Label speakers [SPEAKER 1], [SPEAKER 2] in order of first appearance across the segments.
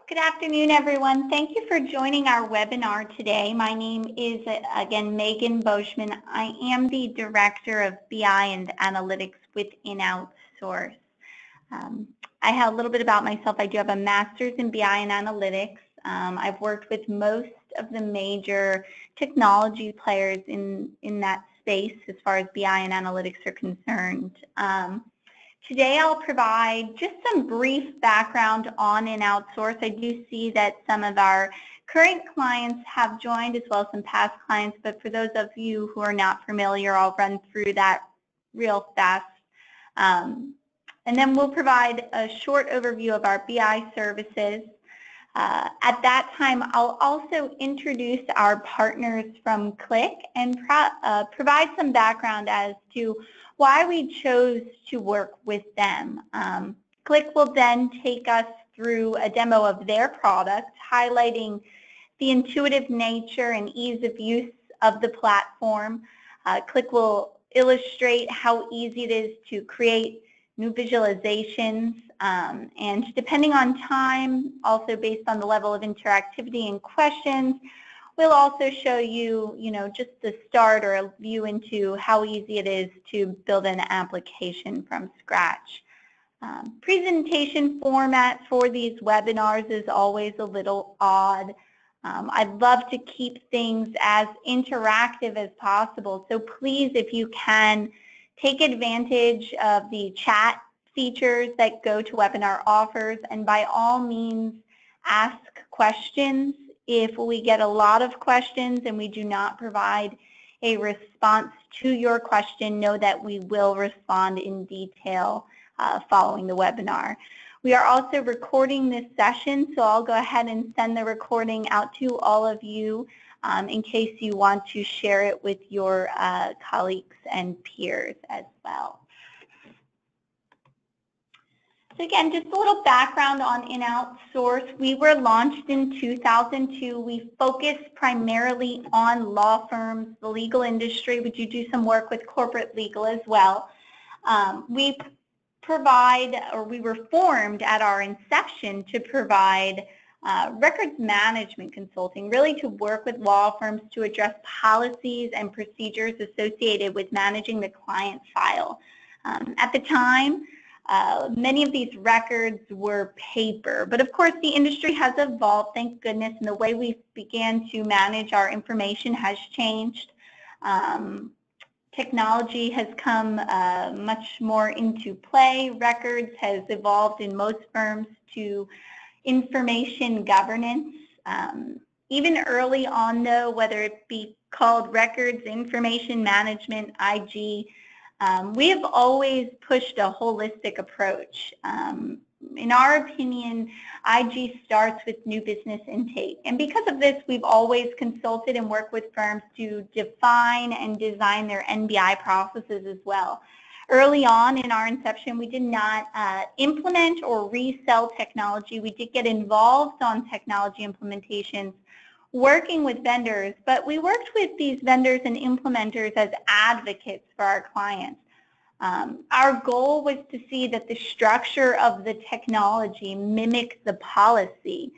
[SPEAKER 1] Good afternoon, everyone. Thank you for joining our webinar today. My name is, again, Megan Boschman. I am the Director of BI and Analytics within Outsource. I have a little bit about myself. I do have a master's in BI and Analytics. I've worked with most of the major technology players in that space as far as BI and Analytics are concerned. Today I'll provide just some brief background on Outsource. I do see that some of our current clients have joined as well as some past clients, but for those of you who are not familiar, I'll run through that real fast. And then we'll provide a short overview of our BI services. At that time, I'll also introduce our partners from Qlik and provide some background as to why we chose to work with them. Qlik will then take us through a demo of their product, highlighting the intuitive nature and ease of use of the platform. Qlik will illustrate how easy it is to create new visualizations, and depending on time, also based on the level of interactivity and questions, we'll also show you, just the start or a view into how easy it is to build an application from scratch. Presentation format for these webinars is always a little odd. I'd love to keep things as interactive as possible, so please, if you can, take advantage of the chat features that GoToWebinar offers, and by all means ask questions. If we get a lot of questions and we do not provide a response to your question, know that we will respond in detail following the webinar. We are also recording this session, so I'll go ahead and send the recording out to all of you in case you want to share it with your colleagues and peers as well. So again, just a little background on Outsource. We were launched in 2002. We focus primarily on law firms, the legal industry. We do some work with corporate legal as well. We were formed at our inception to provide records management consulting, really to work with law firms to address policies and procedures associated with managing the client file. At the time, many of these records were paper, but of course the industry has evolved, thank goodness, and the way we began to manage our information has changed. Technology has come much more into play. Records has evolved in most firms to information governance. Even early on though, whether it be called records, information management, IG, we have always pushed a holistic approach. In our opinion, IG starts with new business intake. And because of this, we've always consulted and worked with firms to define and design their NBI processes as well. Early on in our inception, we did not implement or resell technology. We did get involved on technology implementations, working with vendors, but we worked with these vendors and implementers as advocates for our clients. Our goal was to see that the structure of the technology mimicked the policy.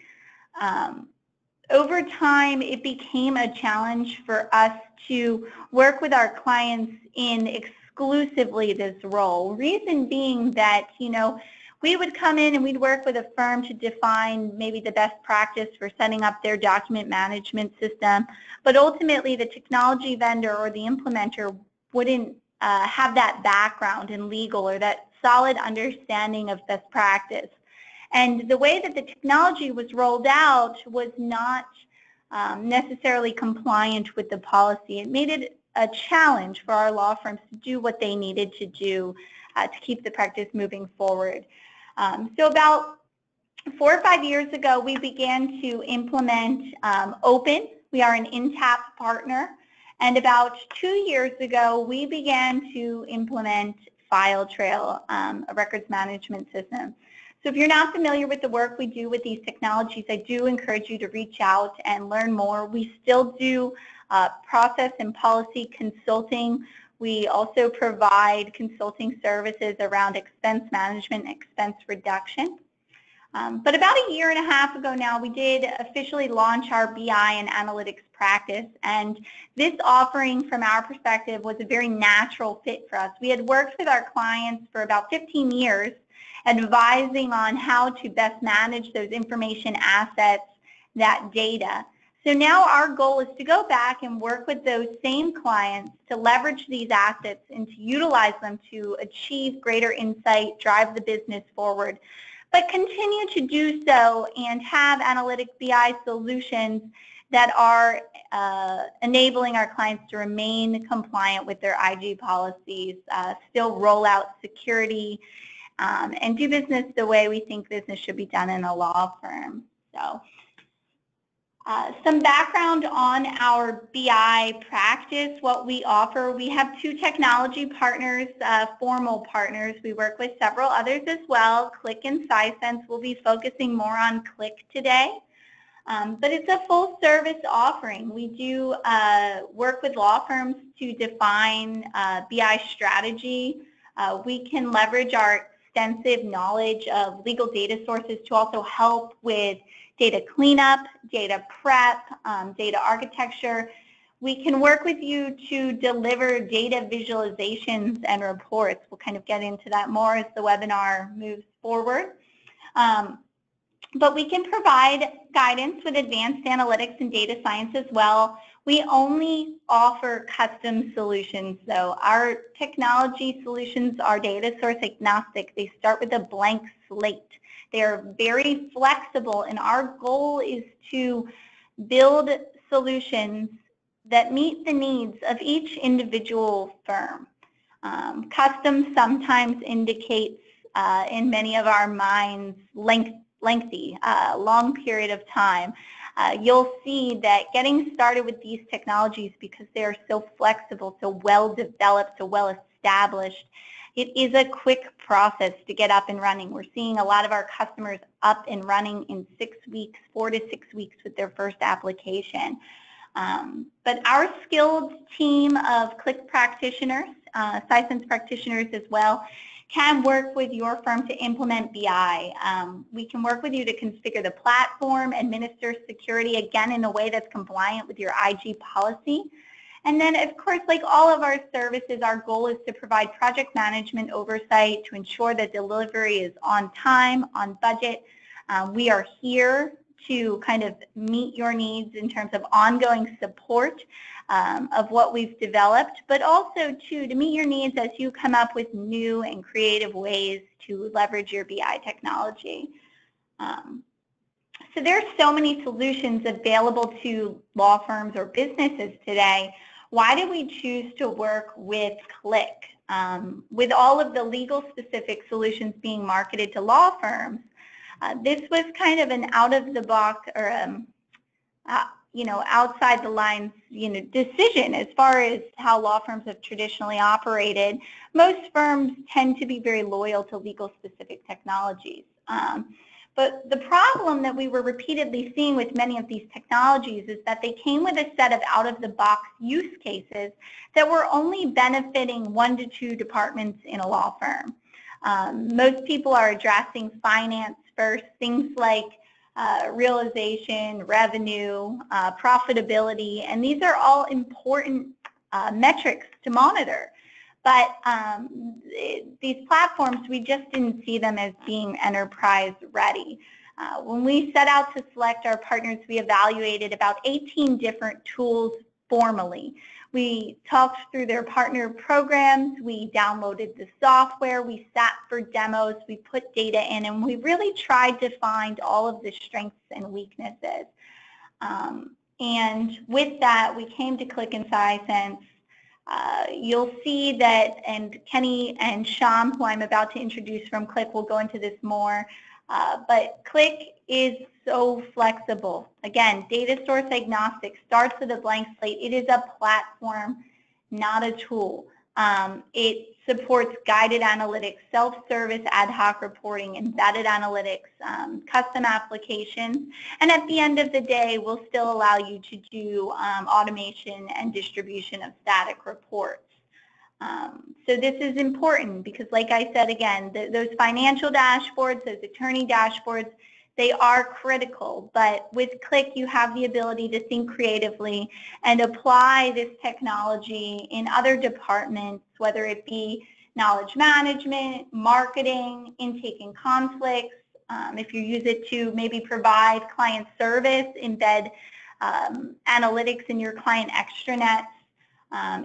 [SPEAKER 1] Over time, it became a challenge for us to work with our clients in exclusively this role. Reason being that, we would come in and we'd work with a firm to define maybe the best practice for setting up their document management system, but ultimately the technology vendor or the implementer wouldn't have that background in legal or that solid understanding of best practice. And the way that the technology was rolled out was not necessarily compliant with the policy. It made it a challenge for our law firms to do what they needed to do to keep the practice moving forward. So about 4 or 5 years ago, we began to implement Open. We are an Intap partner. And about 2 years ago, we began to implement FileTrail, a records management system. So if you're not familiar with the work we do with these technologies, I do encourage you to reach out and learn more. We still do process and policy consulting. We also provide consulting services around expense management and expense reduction. But about a year and a half ago now, we did officially launch our BI and analytics practice, and this offering from our perspective was a very natural fit for us. We had worked with our clients for about 15 years, advising on how to best manage those information assets, that data. So now our goal is to go back and work with those same clients to leverage these assets and to utilize them to achieve greater insight, drive the business forward, but continue to do so and have analytic BI solutions that are enabling our clients to remain compliant with their IG policies, still roll out security, and do business the way we think business should be done in a law firm. So, some background on our BI practice, what we offer. We have 2 technology partners, formal partners. We work with several others as well. Qlik and Sisense. We'll be focusing more on Qlik today. But it's a full service offering. We do work with law firms to define BI strategy. We can leverage our extensive knowledge of legal data sources to also help with data cleanup, data prep, data architecture. We can work with you to deliver data visualizations and reports. We'll kind of get into that more as the webinar moves forward. But we can provide guidance with advanced analytics and data science as well. We only offer custom solutions, though. Our technology solutions are data source agnostic. They start with a blank slate. They are very flexible, and our goal is to build solutions that meet the needs of each individual firm. Custom sometimes indicates, in many of our minds, lengthy, long period of time. You'll see that getting started with these technologies, because they are so flexible, so well developed, so well established, it is a quick process to get up and running. We're seeing a lot of our customers up and running in 6 weeks, 4 to 6 weeks with their first application. But our skilled team of Qlik practitioners, Sisense practitioners as well, can work with your firm to implement BI. We can work with you to configure the platform, administer security, again, in a way that's compliant with your IG policy. And then, of course, like all of our services, our goal is to provide project management oversight to ensure that delivery is on time, on budget. We are here to kind of meet your needs in terms of ongoing support of what we've developed, but also to meet your needs as you come up with new and creative ways to leverage your BI technology. So there's so many solutions available to law firms or businesses today. Why did we choose to work with Qlik? With all of the legal specific solutions being marketed to law firms, this was kind of an out of the box or outside the lines, decision as far as how law firms have traditionally operated. Most firms tend to be very loyal to legal specific technologies. But the problem that we were repeatedly seeing with many of these technologies is that they came with a set of out-of-the-box use cases that were only benefiting 1 to 2 departments in a law firm. Most people are addressing finance first, things like realization, revenue, profitability, and these are all important metrics to monitor. But these platforms, we just didn't see them as being enterprise ready. When we set out to select our partners, we evaluated about 18 different tools formally. We talked through their partner programs, we downloaded the software, we sat for demos, we put data in, and we really tried to find all of the strengths and weaknesses. And with that, we came to Qlik and Sisense. You'll see that, and Kenny and Sham, who I'm about to introduce from Qlik, will go into this more, but Qlik is so flexible. Again, data source agnostic, starts with a blank slate. It is a platform, not a tool. It supports guided analytics, self-service ad hoc reporting, embedded analytics, custom applications, and at the end of the day, we'll still allow you to do automation and distribution of static reports. So this is important because, like I said again, those financial dashboards, those attorney dashboards, They are critical, but with Qlik, you have the ability to think creatively and apply this technology in other departments, whether it be knowledge management, marketing, intake and conflicts. If you use it to maybe provide client service, embed analytics in your client extranets,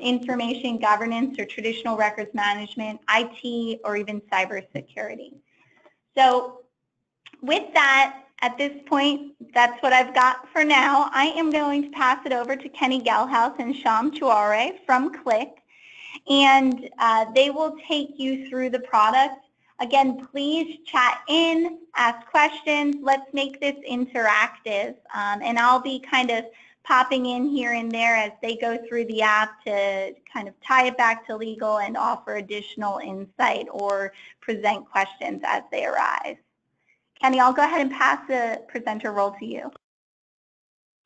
[SPEAKER 1] information governance or traditional records management, IT, or even cybersecurity. So with that, at this point, that's what I've got for now. I am going to pass it over to Kenny Gelhaus and Sham Chouare from Qlik, and they will take you through the product. Again, please chat in, ask questions. Let's make this interactive, and I'll be kind of popping in here and there as they go through the app to kind of tie it back to legal and offer additional insight or present questions as they arise. Kenny, I'll go ahead and pass the presenter role to you.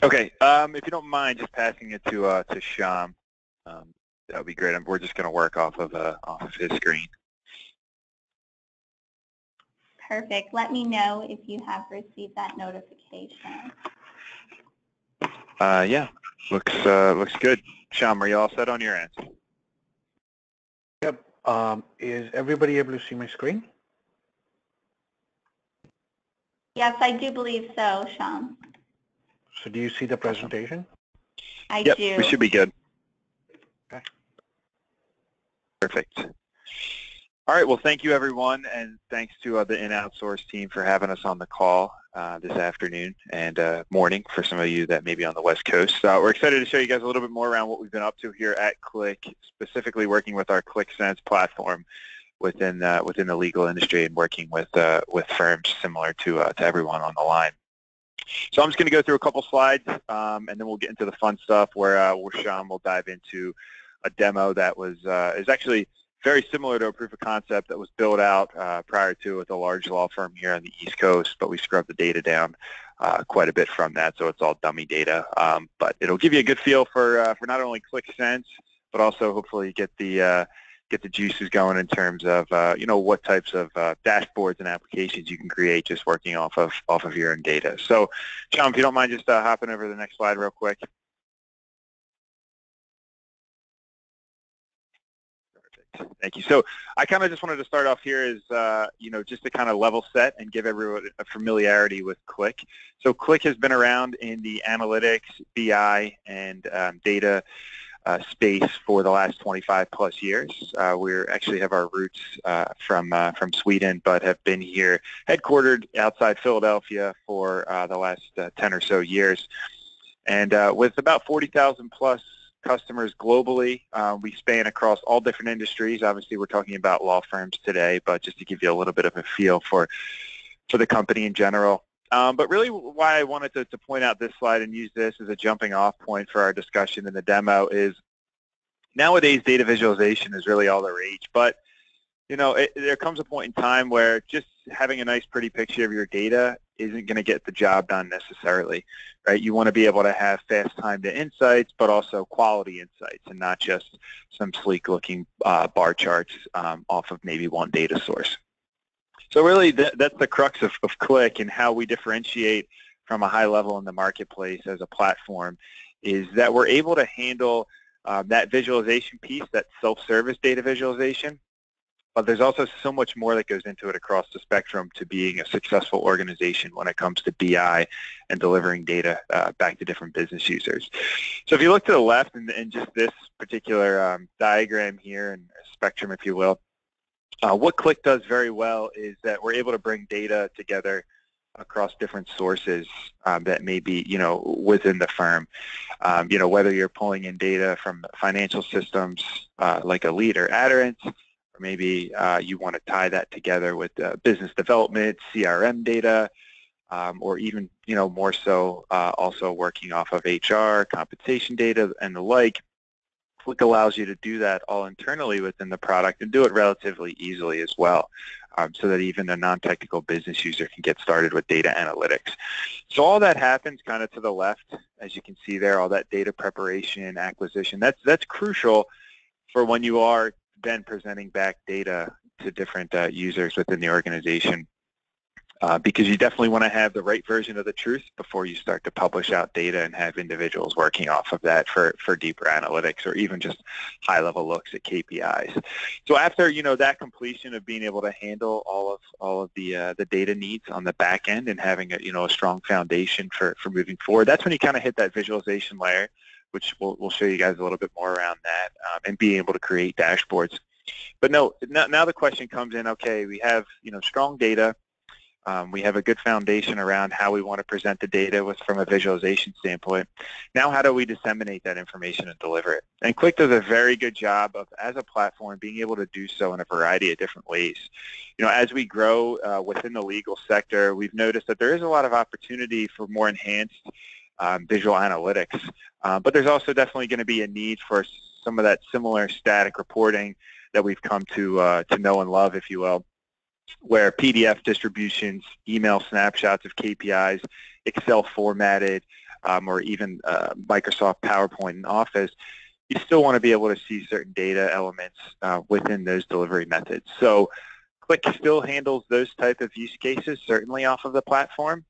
[SPEAKER 2] Okay, if you don't mind just passing it to Sham, that would be great. We're just going to work off of his screen.
[SPEAKER 1] Perfect. Let me know if you have received that notification.
[SPEAKER 2] Yeah, looks good. Sham, are you all set on your end?
[SPEAKER 3] Yep. Is everybody able to see my screen?
[SPEAKER 1] Yes, I do believe so, Sham.
[SPEAKER 3] So do you see the presentation?
[SPEAKER 1] I
[SPEAKER 2] Yep,
[SPEAKER 1] do.
[SPEAKER 2] we should be good.
[SPEAKER 3] Okay.
[SPEAKER 2] Perfect. All right, well, thank you, everyone, and thanks to the in-outsource team for having us on the call this afternoon and morning for some of you that may be on the West Coast. We're excited to show you guys a little bit more around what we've been up to here at Qlik, specifically working with our QlikSense platform within the legal industry and working with firms similar to everyone on the line. So I'm just going to go through a couple slides, and then we'll get into the fun stuff where Sham will dive into a demo that is actually very similar to a proof of concept that was built out prior to with a large law firm here on the East Coast, but we scrubbed the data down quite a bit from that, so it's all dummy data. But it'll give you a good feel for not only QlikSense, but also hopefully get the juices going in terms of what types of dashboards and applications you can create just working off of your own data. So, Sham, if you don't mind just hopping over to the next slide real quick. Thank you. So I kind of just wanted to start off here as, just to kind of level set and give everyone a familiarity with Qlik. So Qlik has been around in the analytics, BI, and data space for the last 25 plus years. We actually have our roots from Sweden, but have been here headquartered outside Philadelphia for the last 10 or so years. And with about 40,000 plus customers globally. We span across all different industries. Obviously, we're talking about law firms today, but just to give you a little bit of a feel for the company in general. But really why I wanted to point out this slide and use this as a jumping off point for our discussion in the demo is nowadays data visualization is really all the rage. But there comes a point in time where just having a nice pretty picture of your data isn't going to get the job done necessarily, right? You want to be able to have fast time to insights, but also quality insights and not just some sleek looking bar charts off of maybe one data source. So really that's the crux of Qlik and how we differentiate from a high level in the marketplace as a platform is that we're able to handle that visualization piece, that self-service data visualization. But there's also so much more that goes into it across the spectrum to being a successful organization when it comes to BI and delivering data back to different business users. So if you look to the left in just this particular diagram here and spectrum, if you will, what Qlik does very well is that we're able to bring data together across different sources that may be, within the firm. Whether you're pulling in data from financial systems like a Lead or Adderant, maybe you want to tie that together with business development, CRM data, or even, more so also working off of HR, compensation data, and the like. Qlik allows you to do that all internally within the product and do it relatively easily as well, so that even a non-technical business user can get started with data analytics. So all that happens kind of to the left, as you can see there, all that data preparation, acquisition. That's crucial for when you are then presenting back data to different users within the organization. because you definitely want to have the right version of the truth before you start to publish out data and have individuals working off of that for deeper analytics or even just high-level looks at KPIs. So after that completion of being able to handle all of the data needs on the back end and having a strong foundation for moving forward, that's when you kind of hit that visualization layer, which we'll show you guys a little bit more around that, and being able to create dashboards. But now the question comes in, okay, we have strong data. We have a good foundation around how we want to present the data from a visualization standpoint. Now, how do we disseminate that information and deliver it? And Qlik does a very good job of, as a platform, being able to do so in a variety of different ways. As we grow within the legal sector, we've noticed that there is a lot of opportunity for more enhanced visual analytics, but there's also definitely going to be a need for some of that similar static reporting that we've come to know and love, if you will, where PDF distributions, email snapshots of KPIs, Excel formatted, or even Microsoft PowerPoint and Office, you still want to be able to see certain data elements within those delivery methods. So Qlik still handles those type of use cases, certainly off of the platform,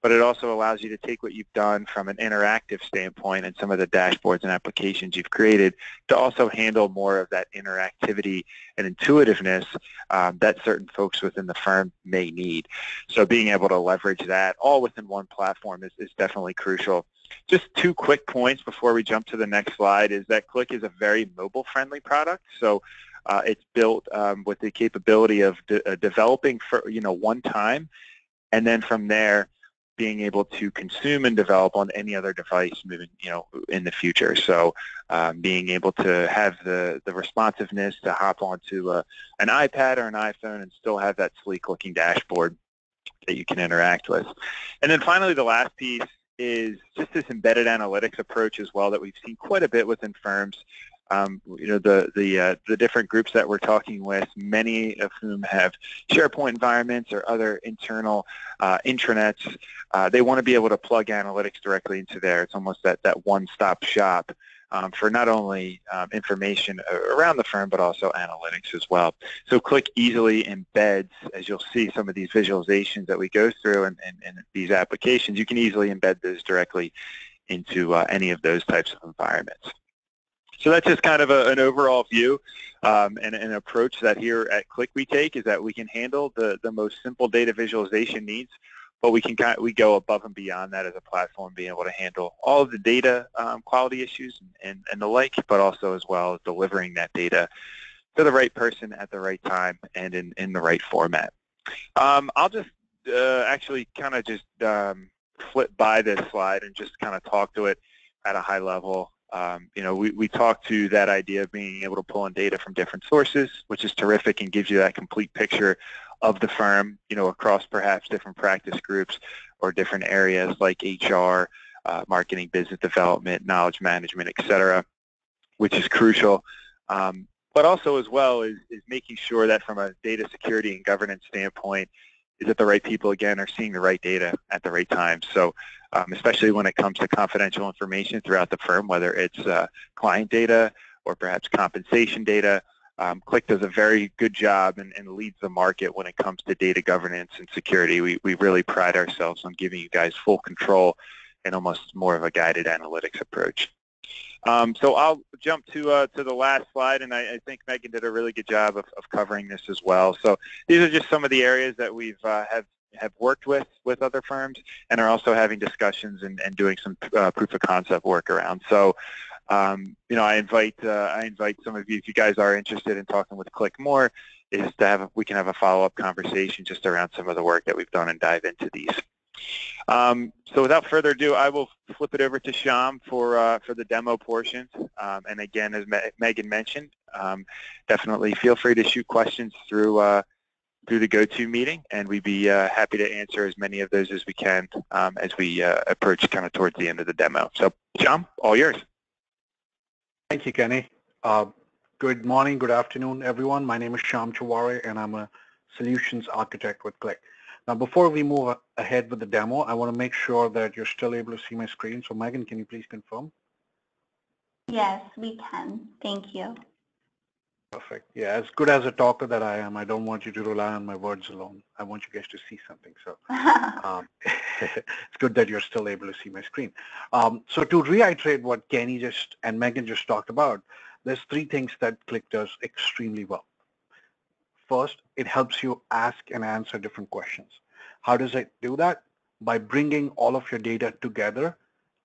[SPEAKER 2] but it also allows you to take what you've done from an interactive standpoint and some of the dashboards and applications you've created to also handle more of that interactivity and intuitiveness that certain folks within the firm may need. So being able to leverage that all within one platform is definitely crucial. Just 2 quick points before we jump to the next slide is that Qlik is a very mobile-friendly product. So it's built with the capability of developing for one time, and then from there being able to consume and develop on any other device moving in the future. So being able to have the responsiveness to hop onto an iPad or an iPhone and still have that sleek looking dashboard that you can interact with. And then finally, the last piece is just this embedded analytics approach as well that we've seen quite a bit within firms. The different groups that we're talking with, many of whom have SharePoint environments or other internal intranets, they want to be able to plug analytics directly into there. It's almost that one-stop shop for not only information around the firm, but also analytics as well. So Qlik easily embeds, as you'll see some of these visualizations that we go through and these applications, you can easily embed those directly into any of those types of environments. So that's just kind of an overall view and an approach that here at Qlik we take, is that we can handle the most simple data visualization needs, but we go above and beyond that as a platform, being able to handle all of the data quality issues and the like, but also as well as delivering that data to the right person at the right time and in the right format. I'll just actually kind of just flip by this slide and just kind of talk to it at a high level. We talked to that idea of being able to pull in data from different sources, which is terrific and gives you that complete picture of the firm, across perhaps different practice groups or different areas like HR, marketing, business development, knowledge management, etc., which is crucial. But also as well is making sure that from a data security and governance standpoint, is that the right people, again, are seeing the right data at the right time. So especially when it comes to confidential information throughout the firm, whether it's client data or perhaps compensation data, Qlik does a very good job and leads the market when it comes to data governance and security. We really pride ourselves on giving you guys full control and almost more of a guided analytics approach. So I'll jump to the last slide, and I think Megan did a really good job of covering this as well. So these are just some of the areas that we've have worked with other firms and are also having discussions and doing some proof of concept work around. So I invite some of you, if you guys are interested in talking with Qlik more, is to we can have a follow-up conversation just around some of the work that we've done and dive into these. So without further ado, I will flip it over to Shyam for the demo portion. And again, as Megan mentioned, definitely feel free to shoot questions through the GoTo meeting, and we'd be happy to answer as many of those as we can as we approach kind of towards the end of the demo. So Shyam, all yours.
[SPEAKER 3] Thank you, Kenny. Good morning, good afternoon, everyone. My name is Shyam Chaware, and I'm a solutions architect with Qlik. Now, before we move ahead with the demo, I want to make sure that you're still able to see my screen. So, Megan, can you please confirm?
[SPEAKER 1] Yes, we can. Thank you.
[SPEAKER 3] Perfect. Yeah, as good as a talker that I am, I don't want you to rely on my words alone. I want you guys to see something. So it's good that you're still able to see my screen. So to reiterate what Kenny just and Megan just talked about, there's three things that Qlik does extremely well. First, it helps you ask and answer different questions. How does it do that? By bringing all of your data together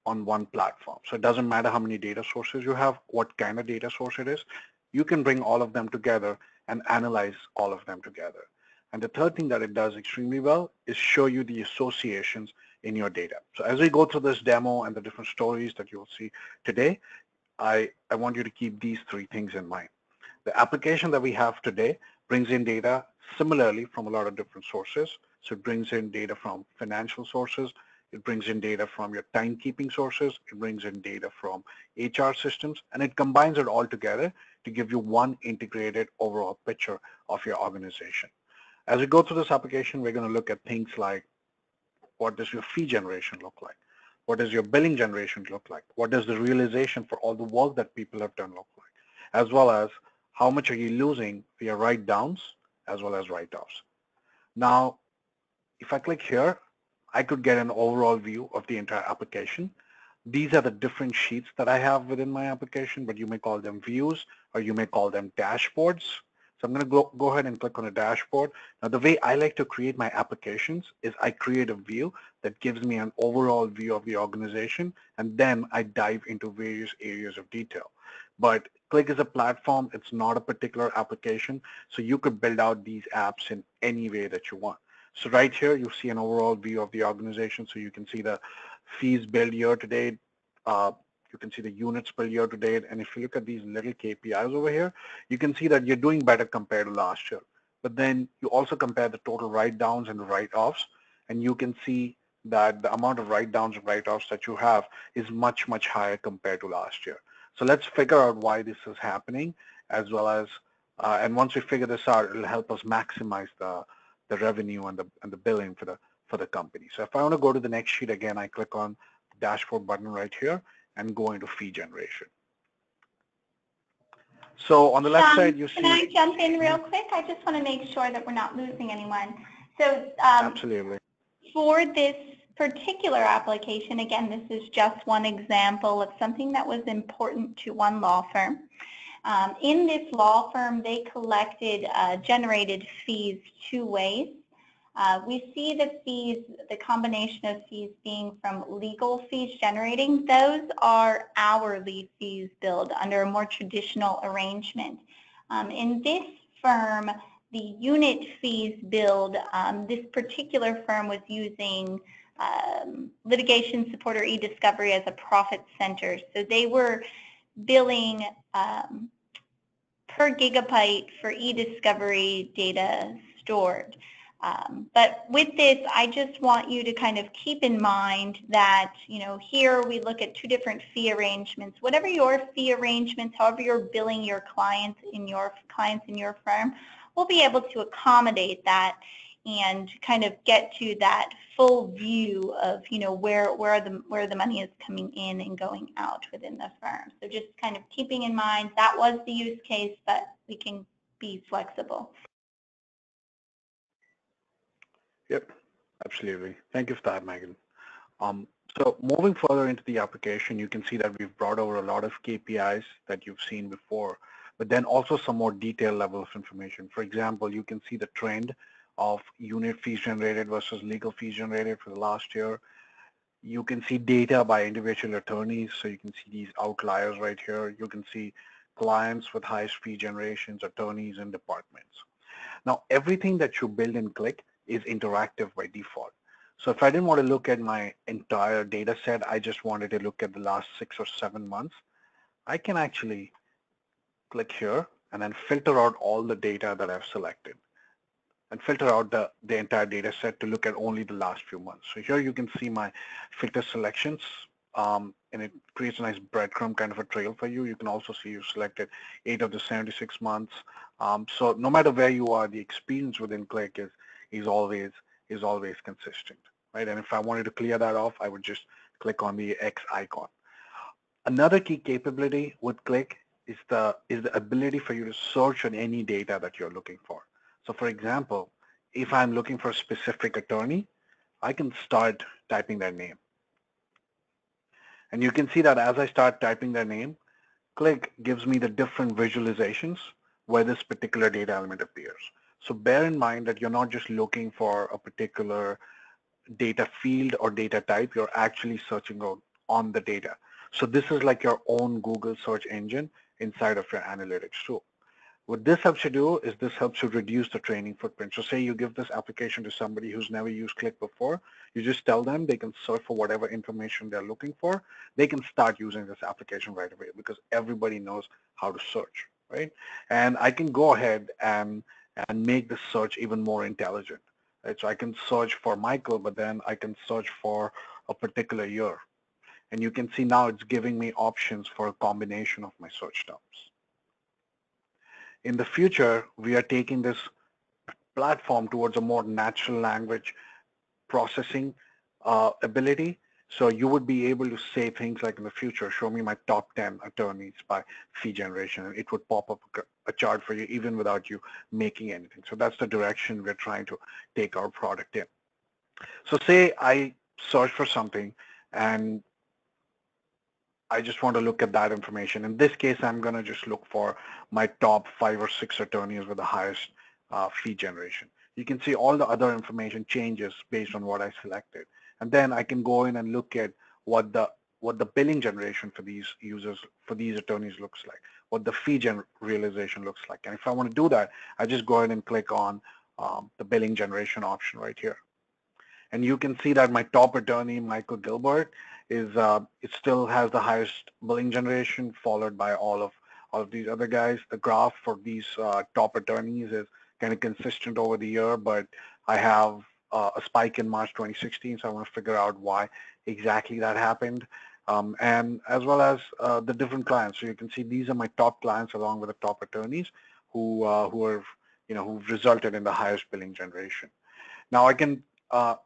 [SPEAKER 3] on one platform. So it doesn't matter how many data sources you have, what kind of data source it is, you can bring all of them together and analyze all of them together. And the third thing that it does extremely well is show you the associations in your data. So as we go through this demo and the different stories that you'll see today, I want you to keep these three things in mind. The application that we have today brings in data similarly from a lot of different sources. So it brings in data from financial sources, it brings in data from your timekeeping sources, it brings in data from HR systems, and it combines it all together to give you one integrated overall picture of your organization. As we go through this application, we're going to look at things like what does your fee generation look like? What does your billing generation look like? What does the realization for all the work that people have done look like? As well as how much are you losing via write-downs as well as write-offs. Now, if I click here, I could get an overall view of the entire application. These are the different sheets that I have within my application, but you may call them views or you may call them dashboards. So I'm going to go ahead and click on a dashboard. Now, the way I like to create my applications is I create a view that gives me an overall view of the organization, and then I dive into various areas of detail. But Qlik is a platform. It's not a particular application, so you could build out these apps in any way that you want. So right here, you see an overall view of the organization, so you can see the fees billed year to date. You can see the units billed year to date. And if you look at these little KPIs over here, you can see that you're doing better compared to last year. But then you also compare the total write-downs and write-offs, and you can see that the amount of write-downs and write-offs that you have is much, much higher compared to last year. So let's figure out why this is happening, as well as, and once we figure this out, it'll help us maximize the revenue and the billing for the company. So if I want to go to the next sheet again, I click on the dashboard button right here and go into fee generation. So on the left side, you see.
[SPEAKER 1] Can I jump in real quick? I just want to make sure that we're not losing anyone. So
[SPEAKER 3] absolutely.
[SPEAKER 1] For this particular application, again, this is just one example of something that was important to one law firm. In this law firm, they collected generated fees two ways. We see the fees, the combination of fees being from legal fees generating. Those are hourly fees billed under a more traditional arrangement. In this firm, the unit fees billed, this particular firm was using litigation support or e-discovery as a profit center. So they were billing per gigabyte for e-discovery data stored. But with this, I just want you to kind of keep in mind that, here we look at two different fee arrangements. Whatever your fee arrangements, however you're billing your clients in your firm, we'll be able to accommodate that and kind of get to that full view of, where the money is coming in and going out within the firm. So just kind of keeping in mind that was the use case, but we can be flexible.
[SPEAKER 3] Yep, absolutely. Thank you for that, Megan. So moving further into the application, you can see that we've brought over a lot of KPIs that you've seen before, but then also some more detailed level of information. For example, you can see the trend of unit fees generated versus legal fees generated for the last year. You can see data by individual attorneys, so you can see these outliers right here. You can see clients with highest fee generations, attorneys, and departments. Now, everything that you build in Qlik is interactive by default. So if I didn't want to look at my entire data set, I just wanted to look at the last 6 or 7 months, I can actually click here and then filter out all the data that I've selected and filter out the entire data set to look at only the last few months. So here you can see my filter selections, and it creates a nice breadcrumb kind of a trail for you. You can also see you selected 8 of the 76 months. So no matter where you are, the experience within Qlik is always consistent, right? And if I wanted to clear that off, I would just click on the X icon. Another key capability with Qlik is the ability for you to search on any data that you're looking for. So for example, if I'm looking for a specific attorney, I can start typing their name. And you can see that as I start typing their name, Qlik gives me the different visualizations where this particular data element appears. So bear in mind that you're not just looking for a particular data field or data type, you're actually searching on the data. So this is like your own Google search engine inside of your analytics tool. What this helps you do is this helps you reduce the training footprint. So say you give this application to somebody who's never used Qlik before, you just tell them they can search for whatever information they're looking for. They can start using this application right away because everybody knows how to search, right? And I can go ahead and make the search even more intelligent. Right? So I can search for Michael, but then I can search for a particular year. And you can see now it's giving me options for a combination of my search terms. In the future, we are taking this platform towards a more natural language processing ability. So you would be able to say things like in the future, show me my top 10 attorneys by fee generation, and it would pop up a chart for you even without you making anything. So that's the direction we're trying to take our product in. So say I search for something and I just want to look at that information. In this case, I'm going to just look for my top 5 or 6 attorneys with the highest fee generation. You can see all the other information changes based on what I selected. And then I can go in and look at what the billing generation for these users, for these attorneys looks like, what the fee realization looks like. And if I want to do that, I just go ahead and click on the billing generation option right here. And you can see that my top attorney, Michael Gilbert, it still has the highest billing generation, followed by all of these other guys. The graph for these top attorneys is kind of consistent over the year, but I have a spike in March 2016, so I want to figure out why exactly that happened. And as well as the different clients. So you can see these are my top clients along with the top attorneys who are, who've resulted in the highest billing generation. Now I can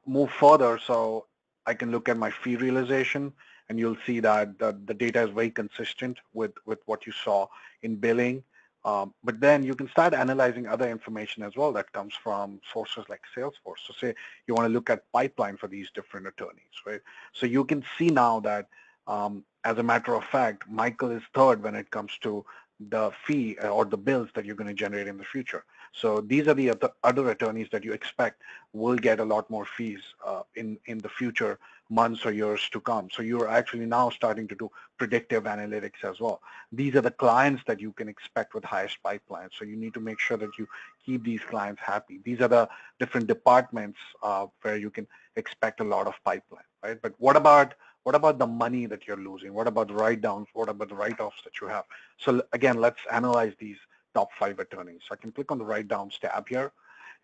[SPEAKER 3] move further, so I can look at my fee realization, and you'll see that the data is very consistent with what you saw in billing. But then you can start analyzing other information as well that comes from sources like Salesforce. So say you want to look at pipeline for these different attorneys, right? So you can see now that, as a matter of fact, Michael is third when it comes to the fee or the bills that you're going to generate in the future. So these are the other attorneys that you expect will get a lot more fees in the future months or years to come. So you're actually now starting to do predictive analytics as well. These are the clients that you can expect with highest pipelines. So you need to make sure that you keep these clients happy. These are the different departments where you can expect a lot of pipeline, right? But what about the money that you're losing? What about the write-downs? What about the write-offs that you have? So again, let's analyze these top 5 attorneys. So I can click on the write-downs tab here,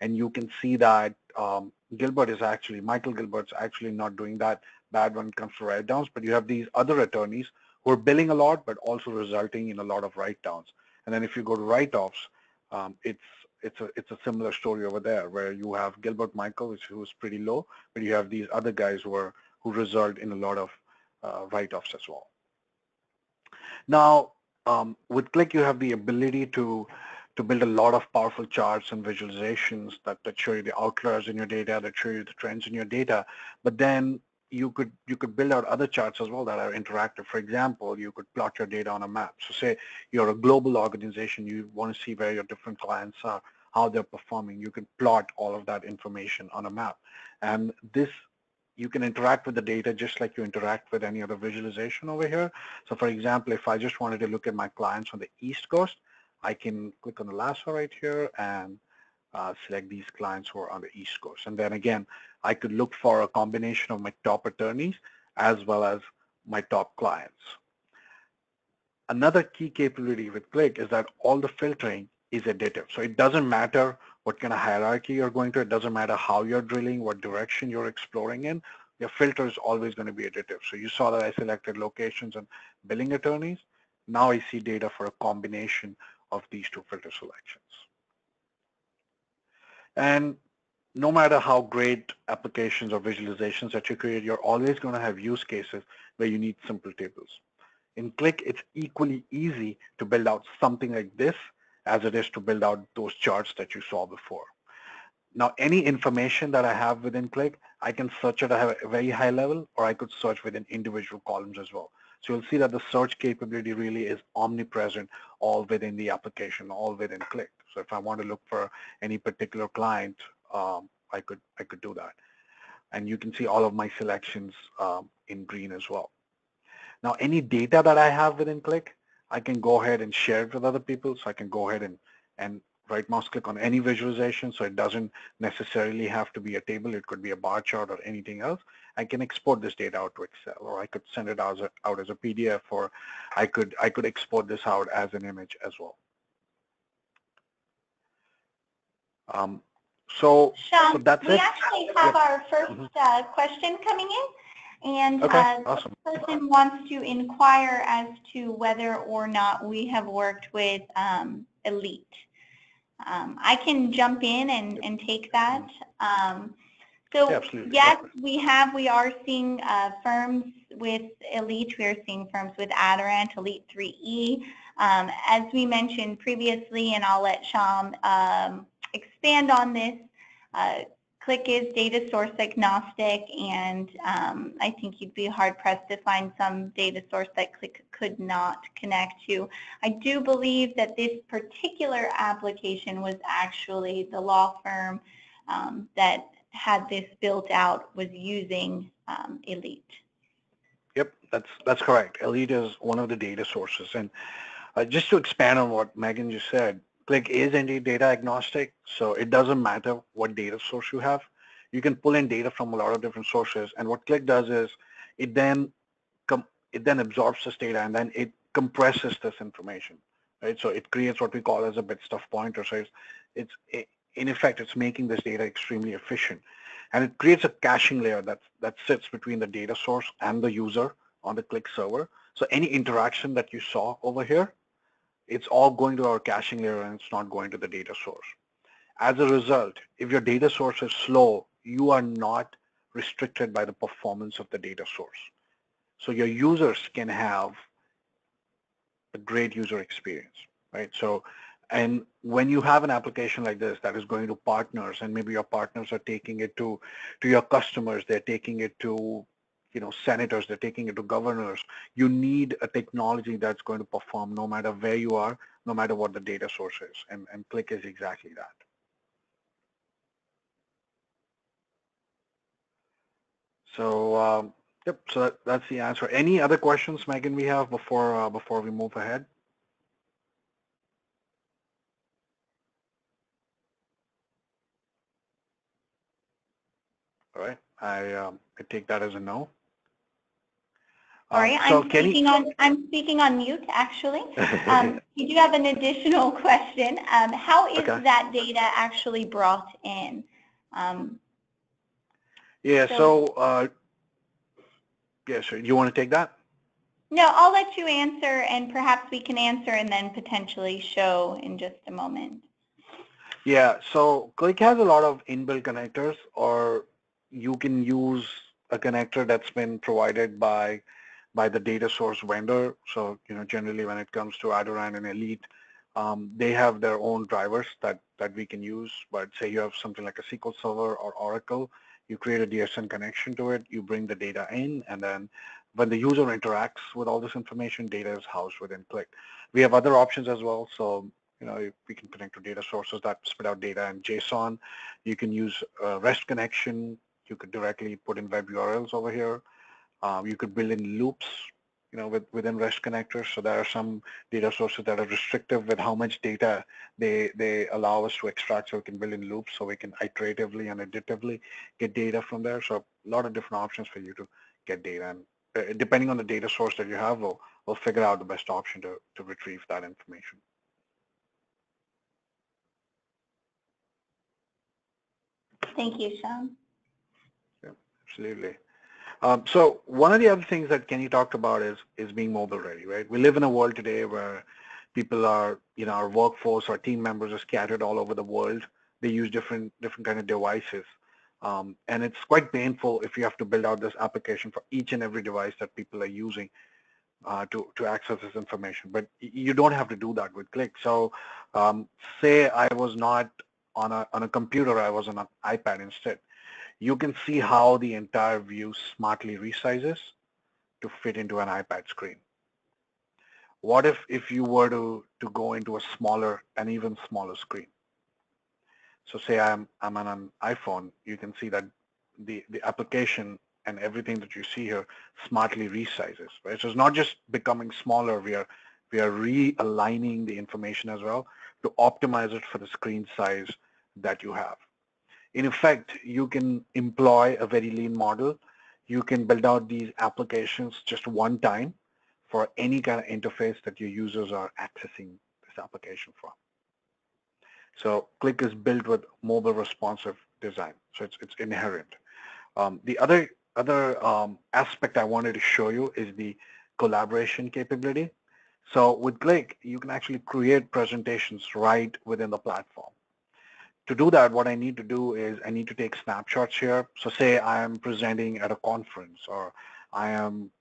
[SPEAKER 3] and you can see that Michael Gilbert's actually not doing that bad when it comes to write-downs, but you have these other attorneys who are billing a lot, but also resulting in a lot of write-downs. And then if you go to write-offs, it's a similar story over there, where you have Gilbert Michael, who's pretty low, but you have these other guys who result in a lot of write-offs as well. Now, with Qlik, you have the ability to build a lot of powerful charts and visualizations that show you the outliers in your data, that show you the trends in your data. But then you could build out other charts as well that are interactive. For example, you could plot your data on a map. So say you're a global organization, you want to see where your different clients are, how they're performing. You can plot all of that information on a map. And you can interact with the data just like you interact with any other visualization over here. So for example, if I just wanted to look at my clients on the East Coast, I can click on the lasso right here and select these clients who are on the East Coast. And then again, I could look for a combination of my top attorneys as well as my top clients. Another key capability with Qlik is that all the filtering is additive. So it doesn't matter what kind of hierarchy you're going to. It doesn't matter how you're drilling, what direction you're exploring in. Your filter is always going to be additive. So you saw that I selected locations and billing attorneys. Now I see data for a combination of these two filter selections. And no matter how great applications or visualizations that you create, you're always going to have use cases where you need simple tables. in Qlik, it's equally easy to build out something like this as it is to build out those charts that you saw before. Now, any information that I have within Qlik, I can search it at a very high level, or I could search within individual columns as well. So you'll see that the search capability really is omnipresent all within the application, all within Qlik. So if I want to look for any particular client, I could do that. And you can see all of my selections in green as well. Now, any data that I have within Qlik, I can go ahead and share it with other people. So I can go ahead and right mouse click on any visualization. So it doesn't necessarily have to be a table. It could be a bar chart or anything else. I can export this data out to Excel, or I could send it out as a PDF, or I could export this out as an image as well. So that's
[SPEAKER 1] we
[SPEAKER 3] it.
[SPEAKER 1] actually have our first question coming in, and
[SPEAKER 3] awesome.
[SPEAKER 1] this person wants to inquire as to whether or not we have worked with Elite. I can jump in and take that. So yes, we have. We are seeing firms with Elite. We are seeing firms with Adirant, Elite 3E. As we mentioned previously, and I'll let Sham expand on this, Qlik is data source agnostic, and I think you'd be hard pressed to find some data source that Qlik could not connect to. I do believe that this particular application was actually the law firm that had this built out was using Elite.
[SPEAKER 3] Yep, that's correct. Elite is one of the data sources, and just to expand on what Megan just said, Qlik is indeed data agnostic, so it doesn't matter what data source you have. You can pull in data from a lot of different sources, and what Qlik does is it then absorbs this data and then it compresses this information, right? So it creates what we call as a bit stuff pointer. So in effect, it's making this data extremely efficient, and it creates a caching layer that sits between the data source and the user on the Qlik server. So any interaction that you saw over here, it's all going to our caching layer and it's not going to the data source. As a result, if your data source is slow, you are not restricted by the performance of the data source. So your users can have a great user experience, right? So, and when you have an application like this that is going to partners, and maybe your partners are taking it to your customers, they're taking it to senators, they're taking it to governors, you need a technology that's going to perform no matter where you are, no matter what the data source is. And Qlik is exactly that. So, yep, so that's the answer. Any other questions, Megan, we have before we move ahead? All right, I take that as a no.
[SPEAKER 1] Sorry,
[SPEAKER 3] so
[SPEAKER 1] I'm speaking on mute, actually. You do have an additional question. How is that data actually brought in?
[SPEAKER 3] Yeah, so yeah, sure. You want to take that?
[SPEAKER 1] No, I'll let you answer, and perhaps we can answer and then potentially show in just a moment.
[SPEAKER 3] Yeah, so Qlik has a lot of inbuilt connectors, or you can use a connector that's been provided by the data source vendor. So, generally when it comes to Adirant and Elite, they have their own drivers that we can use. But say you have something like a SQL Server or Oracle, you create a DSN connection to it, you bring the data in, and then when the user interacts with all this information, data is housed within Qlik. We have other options as well. So, we can connect to data sources that spit out data in JSON. You can use a REST connection. You could directly put in web URLs over here. You could build in loops, within REST connectors. So there are some data sources that are restrictive with how much data they allow us to extract. So we can build in loops so we can iteratively and additively get data from there. So a lot of different options for you to get data. And depending on the data source that you have, we'll figure out the best option to retrieve that information.
[SPEAKER 1] Thank you, Sham.
[SPEAKER 3] Yeah, absolutely. So one of the other things that Kenny talked about is being mobile ready, right? We live in a world today where people are, our workforce, our team members are scattered all over the world. They use different kind of devices. And it's quite painful if you have to build out this application for each and every device that people are using. to access this information. But you don't have to do that with Qlik. So say I was not on a computer, I was on an iPad instead. You can see how the entire view smartly resizes to fit into an iPad screen. What if you were to go into a smaller, an even smaller screen? So say I'm on an iPhone, you can see that the application and everything that you see here smartly resizes, right? So it's not just becoming smaller, we are realigning the information as well to optimize it for the screen size that you have. In effect, you can employ a very lean model. You can build out these applications just one time for any kind of interface that your users are accessing this application from. So Qlik is built with mobile responsive design, so it's inherent. The other aspect I wanted to show you is the collaboration capability. So with Qlik, you can actually create presentations right within the platform. To do that, what I need to do is I need to take snapshots here. So say I am presenting at a conference or I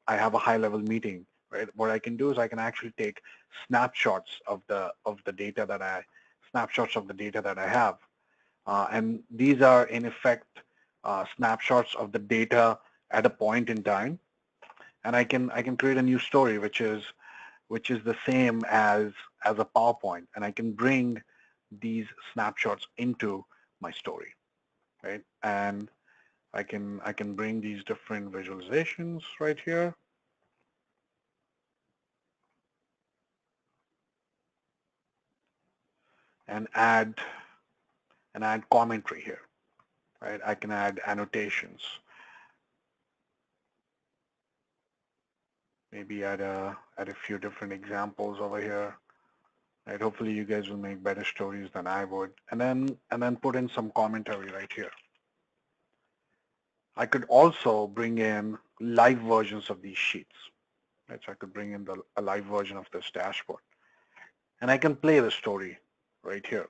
[SPEAKER 3] have a high-level meeting, right? What I can do is I can actually take snapshots of the data that I have, and these are in effect snapshots of the data at a point in time, and I can create a new story which is the same as a PowerPoint, and I can bring these snapshots into my story, right? And I can bring these different visualizations right here and add commentary here, right? I can add annotations, maybe add a few different examples over here. Right, hopefully you guys will make better stories than I would, and then put in some commentary right here. I could also bring in live versions of these sheets. Right, so I could bring in a live version of this dashboard, and I can play the story right here.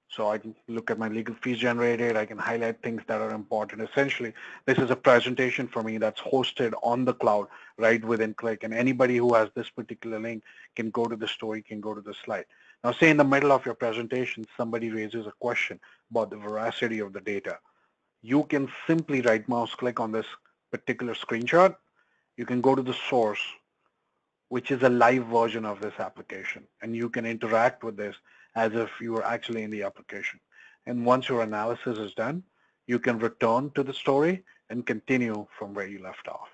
[SPEAKER 3] So I can look at my legal fees generated. I can highlight things that are important. Essentially, this is a presentation for me that's hosted on the cloud right within Qlik. And anybody who has this particular link can go to the story, can go to the slide. Now, say in the middle of your presentation, somebody raises a question about the veracity of the data. You can simply right mouse click on this particular screenshot. You can go to the source, which is a live version of this application. And you can interact with this as if you were actually in the application. And once your analysis is done, you can return to the story and continue from where you left off.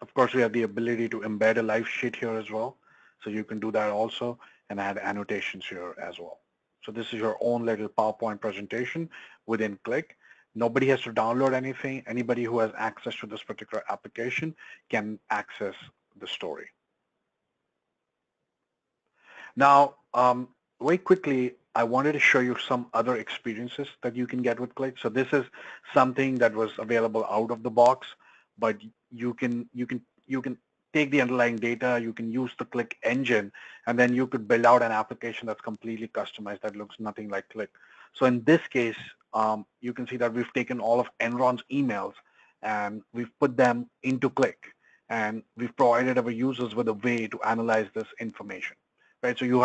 [SPEAKER 3] Of course, we have the ability to embed a live sheet here as well. So you can do that also and add annotations here as well. So this is your own little PowerPoint presentation within Qlik. Nobody has to download anything. Anybody who has access to this particular application can access the story. Now, very quickly, I wanted to show you some other experiences that you can get with Qlik. So this is something that was available out of the box, but you can take the underlying data, you can use the Qlik engine, and then you could build out an application that's completely customized that looks nothing like Qlik. So in this case, you can see that we've taken all of Enron's emails and we've put them into Qlik, and we've provided our users with a way to analyze this information. Right, so you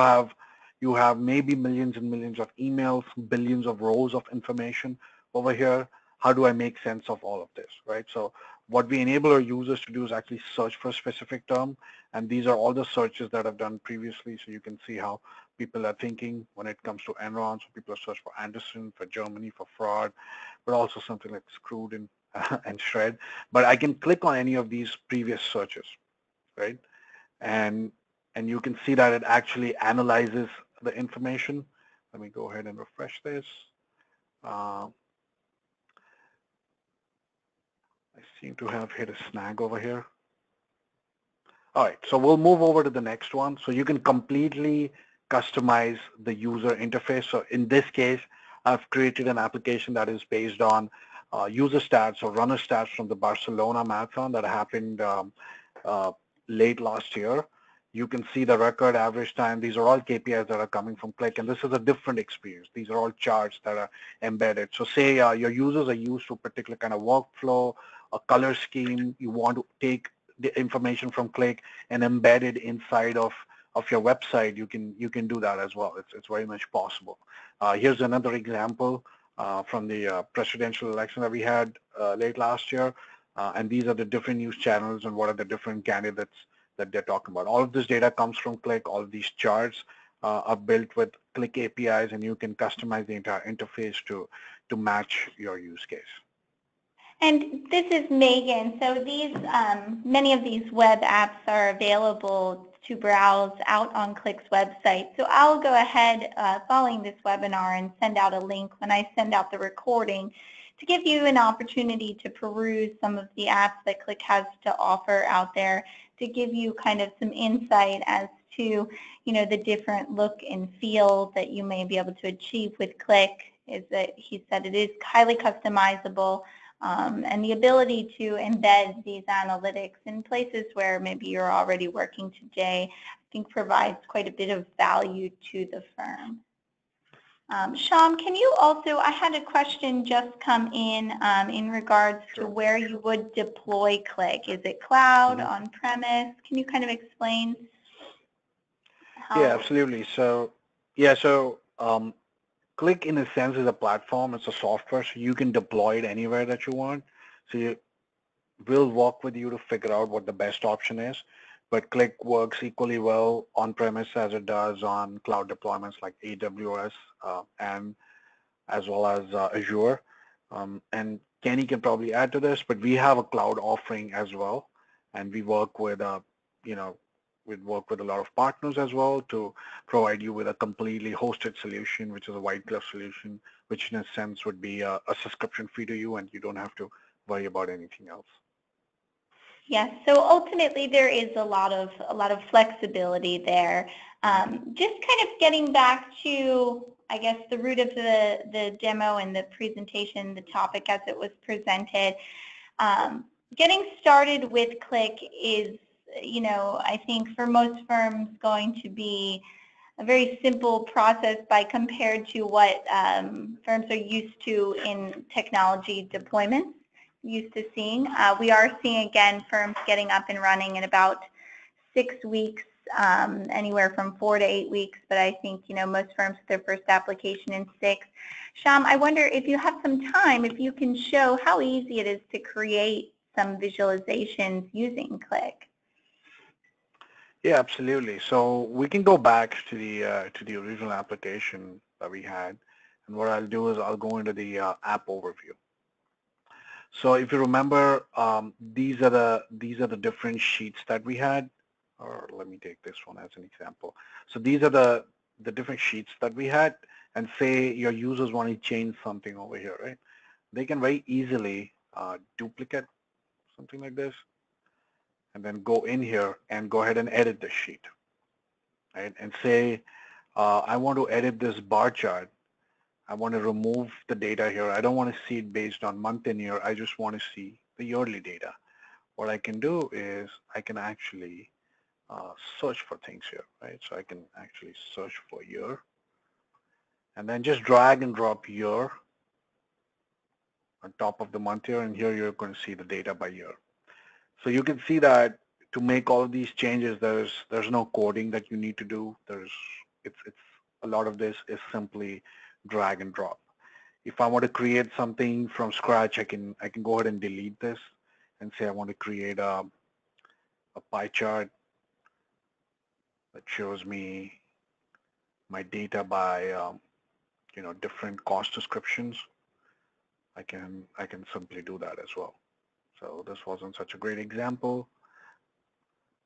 [SPEAKER 3] have maybe millions and millions of emails, billions of rows of information over here. How do I make sense of all of this, right? So what we enable our users to do is actually search for a specific term, and these are all the searches that I've done previously, so you can see how people are thinking when it comes to Enron. So people are searching for Anderson, for Germany, for fraud, but also something like screwed and shred. But I can click on any of these previous searches, right? And you can see that it actually analyzes the information. Let me go ahead and refresh this. I seem to have hit a snag over here. All right, so we'll move over to the next one. So you can completely customize the user interface. So in this case, I've created an application that is based on user stats or runner stats from the Barcelona marathon that happened late last year. You can see the record, average time. These are all KPIs that are coming from Qlik, and this is a different experience. These are all charts that are embedded. So say your users are used to a particular kind of workflow, a color scheme. You want to take the information from Qlik and embed it inside of your website, you can do that as well. It's very much possible. Here's another example from the presidential election that we had late last year, and these are the different news channels and what are the different candidates that they're talking about. All of this data comes from Qlik. All of these charts are built with Qlik APIs, and you can customize the entire interface to match your use case.
[SPEAKER 1] And this is Megan. So these, many of these web apps are available to browse out on Qlik's website. So I'll go ahead following this webinar and send out a link when I send out the recording to give you an opportunity to peruse some of the apps that Qlik has to offer out there, to give you kind of some insight as to, you know, the different look and feel that you may be able to achieve with Qlik. Is that he said it is highly customizable. And the ability to embed these analytics in places where maybe you're already working today, I think provides quite a bit of value to the firm. Sham, can you also, I had a question just come in regards to where you would deploy Qlik. Is it cloud, on-premise? Can you kind of explain how?
[SPEAKER 3] Yeah, absolutely. So, Qlik, in a sense, is a platform. It's a software, so you can deploy it anywhere that you want. So we'll work with you to figure out what the best option is. But Qlik works equally well on-premise as it does on cloud deployments like AWS and as well as Azure. And Kenny can probably add to this, but we have a cloud offering as well, and we work with we work with a lot of partners as well to provide you with a completely hosted solution, which is a white glove solution, which in a sense would be a subscription fee to you, and you don't have to worry about anything else.
[SPEAKER 1] Yes, so ultimately there is a lot of flexibility there. Just kind of getting back to, I guess, the root of the demo and the presentation, the topic as it was presented. Getting started with Qlik is, you know, I think for most firms going to be a very simple process by compared to what firms are used to in technology deployments, used to seeing. We are seeing, again, firms getting up and running in about 6 weeks, anywhere from 4 to 8 weeks, but I think, you know, most firms get their first application in 6. Sham, I wonder if you have some time, if you can show how easy it is to create some visualizations using Qlik.
[SPEAKER 3] Yeah, absolutely. So we can go back to the original application that we had, and what I'll do is I'll go into the app overview. So if you remember, these are the different sheets that we had, or let me take this one as an example. So these are the different sheets that we had, and say your users want to change something over here, right? They can very easily duplicate something like this, and then go in here and go ahead and edit the sheet, right? And say, I want to edit this bar chart. I want to remove the data here. I don't want to see it based on month and year. I just want to see the yearly data. What I can do is I can actually search for things here, right? So I can actually search for year, and then just drag and drop year on top of the month here, and here you're going to see the data by year. So you can see that to make all of these changes, there's no coding that you need to do. It's a lot of this is simply drag and drop. If I want to create something from scratch, I can go ahead and delete this and say I want to create a pie chart that shows me my data by different cost descriptions. I can simply do that as well. So this wasn't such a great example.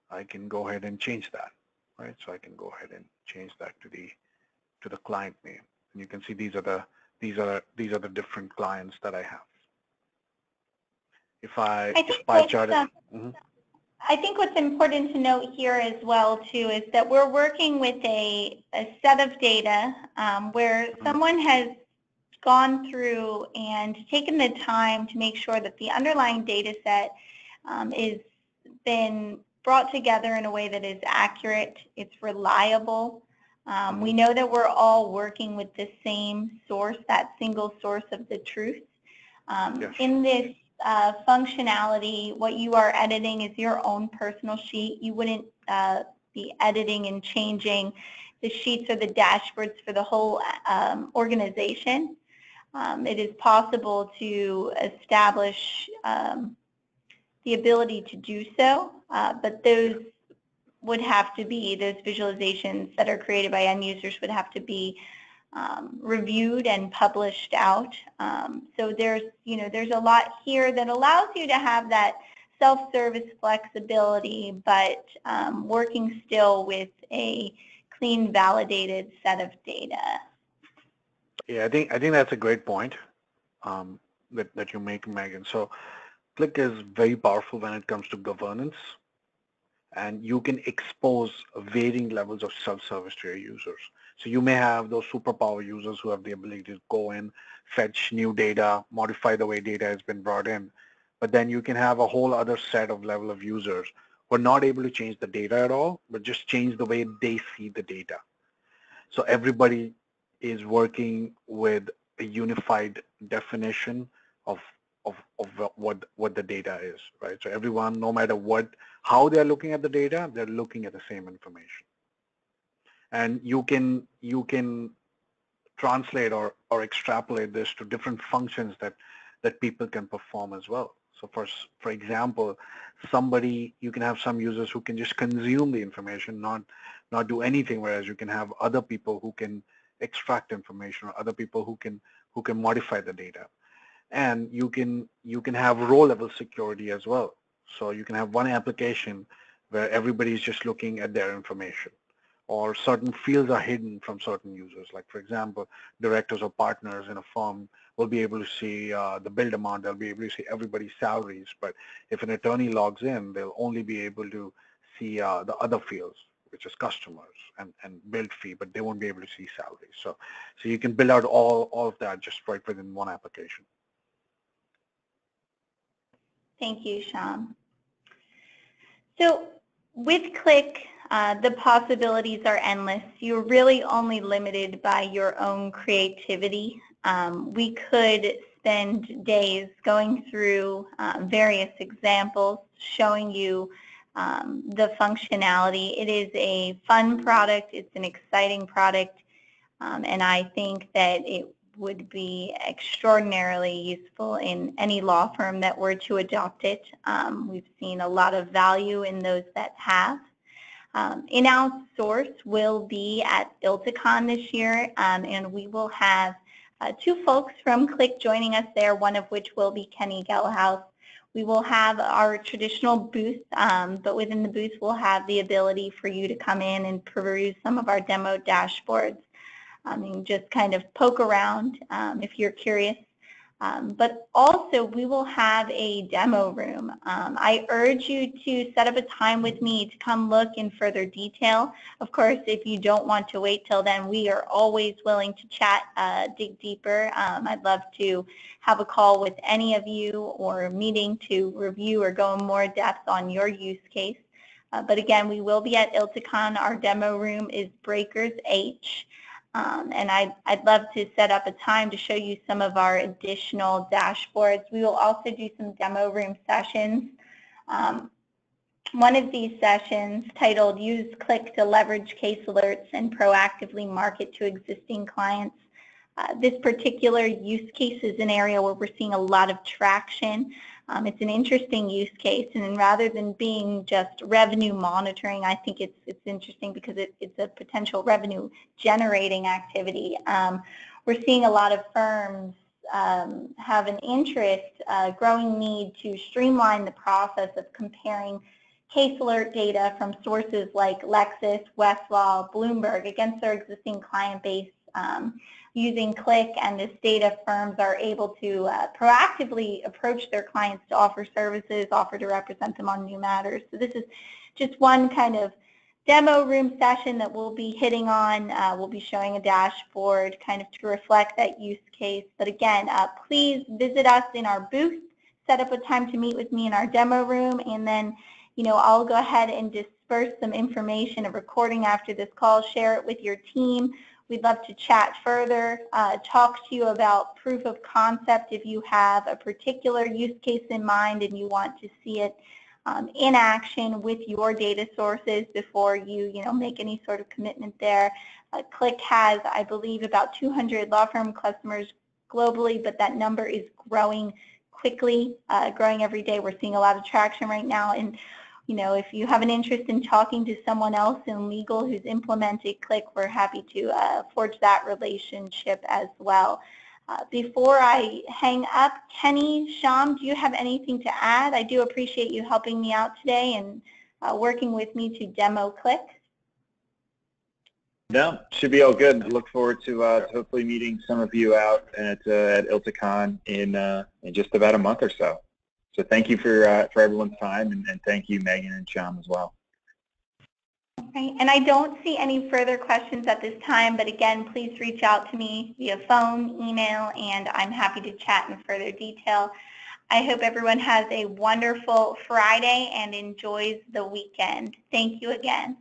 [SPEAKER 3] I can go ahead and change that, right? So I can go ahead and change that to the client name, and you can see these are the different clients that I have. If I pie chart it.
[SPEAKER 1] I think what's important to note here as well too is that we're working with a set of data where someone has gone through and taken the time to make sure that the underlying data set is been brought together in a way that is accurate, it's reliable. We know that we're all working with the same source, that single source of the truth.
[SPEAKER 3] Yes.
[SPEAKER 1] In this functionality, what you are editing is your own personal sheet. You wouldn't be editing and changing the sheets or the dashboards for the whole organization. It is possible to establish the ability to do so, but those would have to be, those visualizations that are created by end users would have to be reviewed and published out. So there's a lot here that allows you to have that self-service flexibility, but working still with a clean, validated set of data.
[SPEAKER 3] Yeah, I think that's a great point that you make, Megan. So Qlik is very powerful when it comes to governance, and you can expose varying levels of self-service to your users. So you may have those superpower users who have the ability to go in, fetch new data, modify the way data has been brought in, but then you can have a whole other set of level of users who are not able to change the data at all, but just change the way they see the data. So everybody is working with a unified definition of what the data is, right? So everyone, no matter how they're looking at the data, they're looking at the same information. And you can translate or extrapolate this to different functions that people can perform as well. So for example, you can have some users who can just consume the information, not do anything, whereas you can have other people who can extract information, or other people who can modify the data. And you can have row-level security as well. So you can have one application where everybody is just looking at their information, or certain fields are hidden from certain users. Like, for example, directors or partners in a firm will be able to see the billed amount. They'll be able to see everybody's salaries. But if an attorney logs in, they'll only be able to see the other fields, which is customers and billed fee, but they won't be able to see salaries. So you can build out all of that just right within one application.
[SPEAKER 1] Thank you, Shyam. So with Qlik, the possibilities are endless. You're really only limited by your own creativity. We could spend days going through various examples, showing you the functionality. It is a fun product. It's an exciting product, and I think that it would be extraordinarily useful in any law firm that were to adopt it. We've seen a lot of value in those that have. In-Outsource will be at ILTACON this year, and we will have two folks from Qlik joining us there, one of which will be Kenny Gelhaus. We will have our traditional booth, but within the booth we'll have the ability for you to come in and peruse some of our demo dashboards. And just kind of poke around if you're curious. But also we will have a demo room. I urge you to set up a time with me to come look in further detail. Of course, if you don't want to wait till then, we are always willing to chat, dig deeper. I'd love to have a call with any of you or a meeting to review or go in more depth on your use case. But again, we will be at ILTACON. Our demo room is Breakers H. And I'd love to set up a time to show you some of our additional dashboards. We will also do some demo room sessions. One of these sessions, titled Use Qlik to Leverage Case Alerts and Proactively Market to Existing Clients. This particular use case is an area where we're seeing a lot of traction. It's an interesting use case, and rather than being just revenue monitoring, I think it's interesting because it's a potential revenue generating activity. We're seeing a lot of firms have an interest, growing need to streamline the process of comparing case alert data from sources like Lexis, Westlaw, Bloomberg against their existing client base. Using Qlik and this data, firms are able to proactively approach their clients to offer services, offer to represent them on new matters. So this is just one kind of demo room session that we'll be hitting on. We'll be showing a dashboard kind of to reflect that use case. But again, please visit us in our booth, set up a time to meet with me in our demo room, and then I'll go ahead and disperse some information, a recording after this call, share it with your team. We'd love to chat further, talk to you about proof of concept if you have a particular use case in mind and you want to see it in action with your data sources before you make any sort of commitment there. Qlik has, I believe, about 200 law firm customers globally, but that number is growing quickly, growing every day. We're seeing a lot of traction right now. And if you have an interest in talking to someone else in legal who's implemented Qlik, we're happy to forge that relationship as well. Before I hang up, Kenny, Sham, do you have anything to add? I do appreciate you helping me out today and working with me to demo Qlik.
[SPEAKER 2] No, should be all good. I look forward to hopefully meeting some of you out at ILTACon in just about a month or so. So thank you for everyone's time, and thank you, Megan and Sham, as well.
[SPEAKER 1] Okay, and I don't see any further questions at this time, but again, please reach out to me via phone, email, and I'm happy to chat in further detail. I hope everyone has a wonderful Friday and enjoys the weekend. Thank you again.